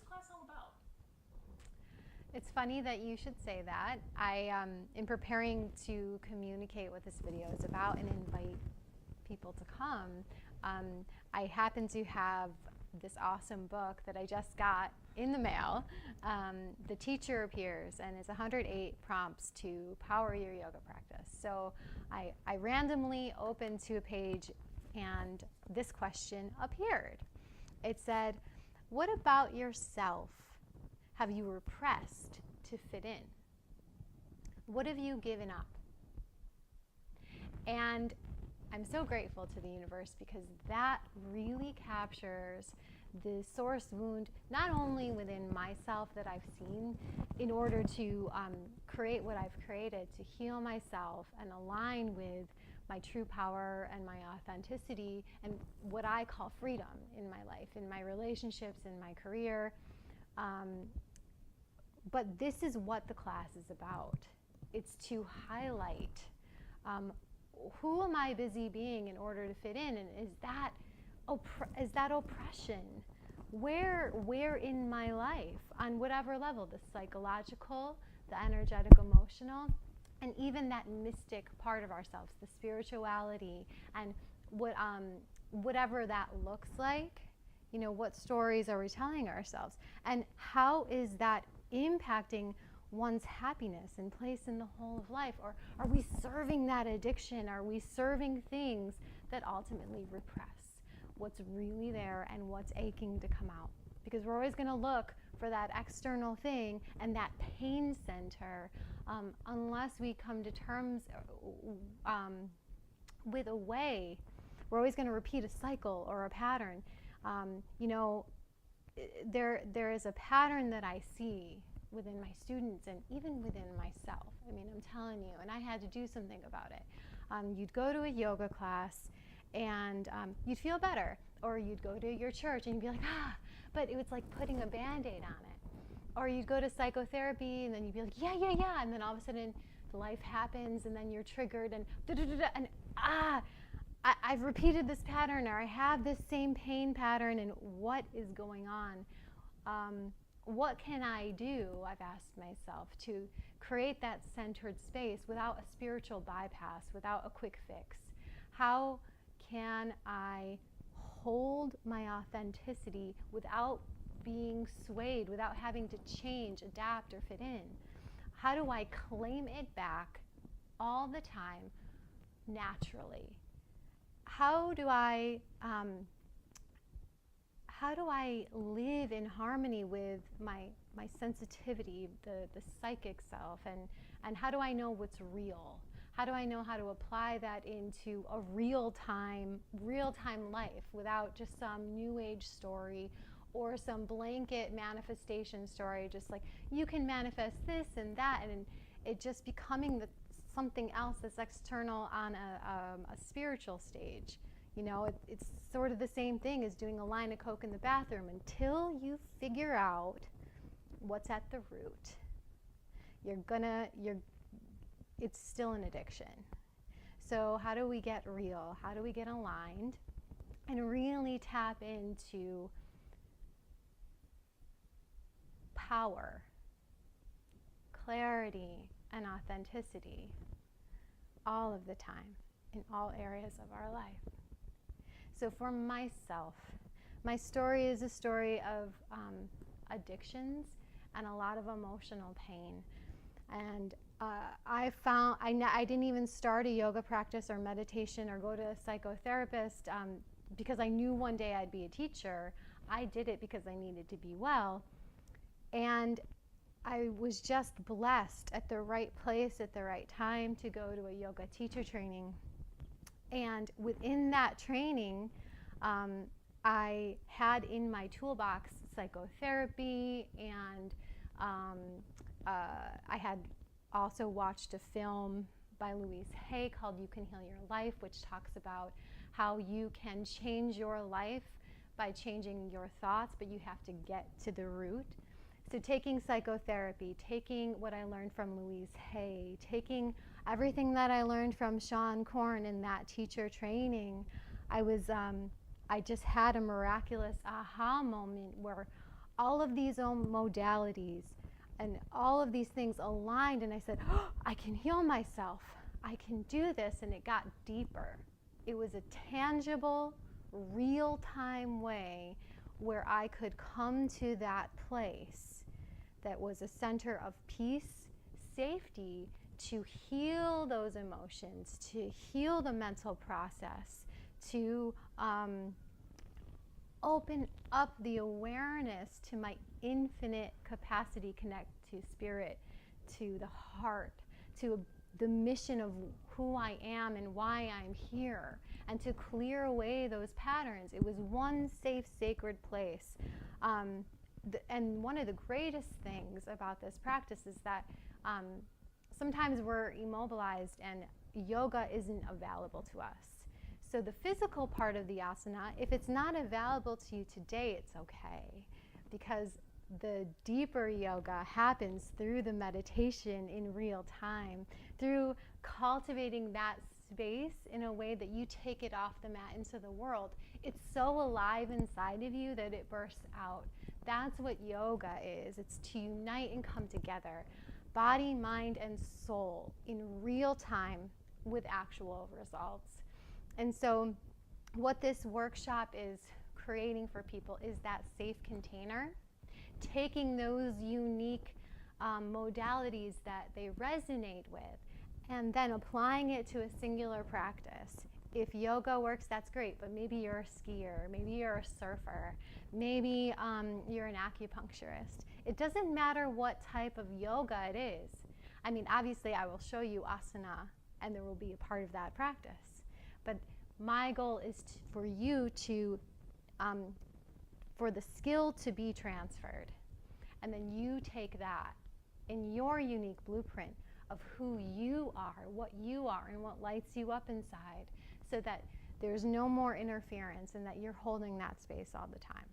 class all about? It's funny that you should say that. In preparing to communicate what this video is about and invite people to come, um, I happen to have this awesome book that I just got in the mail. The Teacher Appears, and it's 108 prompts to power your yoga practice. So I randomly opened to a page, and this question appeared. It said, "What about yourself have you repressed to fit in? What have you given up?" And I'm so grateful to the universe because that really captures the source wound, not only within myself that I've seen in order to create what I've created, to heal myself and align with my true power and my authenticity and what I call freedom in my life, in my relationships, in my career. But this is what the class is about. It's to highlight who am I busy being in order to fit in, and is that oppression? Where in my life, on whatever level, the psychological, the energetic, emotional, and even that mystic part of ourselves, the spirituality, and whatever that looks like, what stories are we telling ourselves, and how is that impacting one's happiness and place in the whole of life? Or are we serving that addiction? Are we serving things that ultimately repress what's really there and what's aching to come out? Because we're always going to look for that external thing and that pain center, unless we come to terms with a way. We're always going to repeat a cycle or a pattern. There is a pattern that I see within my students and even within myself. I mean, I'm telling you, and I had to do something about it. You'd go to a yoga class and you'd feel better, or you'd go to your church and you'd be like, but it was like putting a Band-Aid on it. Or you'd go to psychotherapy and then you'd be like, yeah, and then all of a sudden life happens and then you're triggered and I've repeated this pattern, or I have this same pain pattern, and what is going on? What can I do, I've asked myself, to create that centered space without a spiritual bypass, without a quick fix? How can I hold my authenticity without being swayed, without having to change, adapt, or fit in? How do I claim it back all the time, naturally? How do I live in harmony with my sensitivity, the psychic self, and how do I know what's real? How do I know how to apply that into a real-time life without just some new age story or some blanket manifestation story, just like you can manifest this and that, and it just becoming something else that's external on a spiritual stage. It's sort of the same thing as doing a line of Coke in the bathroom until you figure out what's at the root. It's still an addiction. So how do we get real? How do we get aligned and really tap into power, clarity, and authenticity all of the time in all areas of our life? So for myself, my story is a story of addictions and a lot of emotional pain. And I didn't even start a yoga practice or meditation or go to a psychotherapist because I knew one day I'd be a teacher. I did it because I needed to be well. And I was just blessed at the right place at the right time to go to a yoga teacher training. And within that training, I had in my toolbox psychotherapy, and I had also watched a film by Louise Hay called You Can Heal Your Life, which talks about how you can change your life by changing your thoughts, but you have to get to the root. So taking psychotherapy, taking what I learned from Louise Hay, taking everything that I learned from Sean Korn in that teacher training, I just had a miraculous aha moment where all of these modalities and all of these things aligned, and I said, oh, I can heal myself. I can do this, and it got deeper. It was a tangible, real-time way where I could come to that place that was a center of peace, safety, to heal those emotions, to heal the mental process, to open up the awareness to my infinite capacity, connect to spirit, to the heart, to the mission of who I am and why I'm here, and to clear away those patterns. It was one safe, sacred place. And one of the greatest things about this practice is that sometimes we're immobilized and yoga isn't available to us. So the physical part of the asana, if it's not available to you today, it's okay, because the deeper yoga happens through the meditation in real time, through cultivating that space in a way that you take it off the mat into the world. It's so alive inside of you that it bursts out. That's what yoga is. It's to unite and come together, body, mind, and soul in real time with actual results. And so what this workshop is creating for people is that safe container, taking those unique modalities that they resonate with, and then applying it to a singular practice. If yoga works, that's great, but maybe you're a skier, maybe you're a surfer, maybe you're an acupuncturist. It doesn't matter what type of yoga it is. I mean, obviously I will show you asana, and there will be a part of that practice. But my goal is for you to, for the skill to be transferred. And then you take that in your unique blueprint of who you are, what you are, and what lights you up inside, so that there's no more interference and that you're holding that space all the time.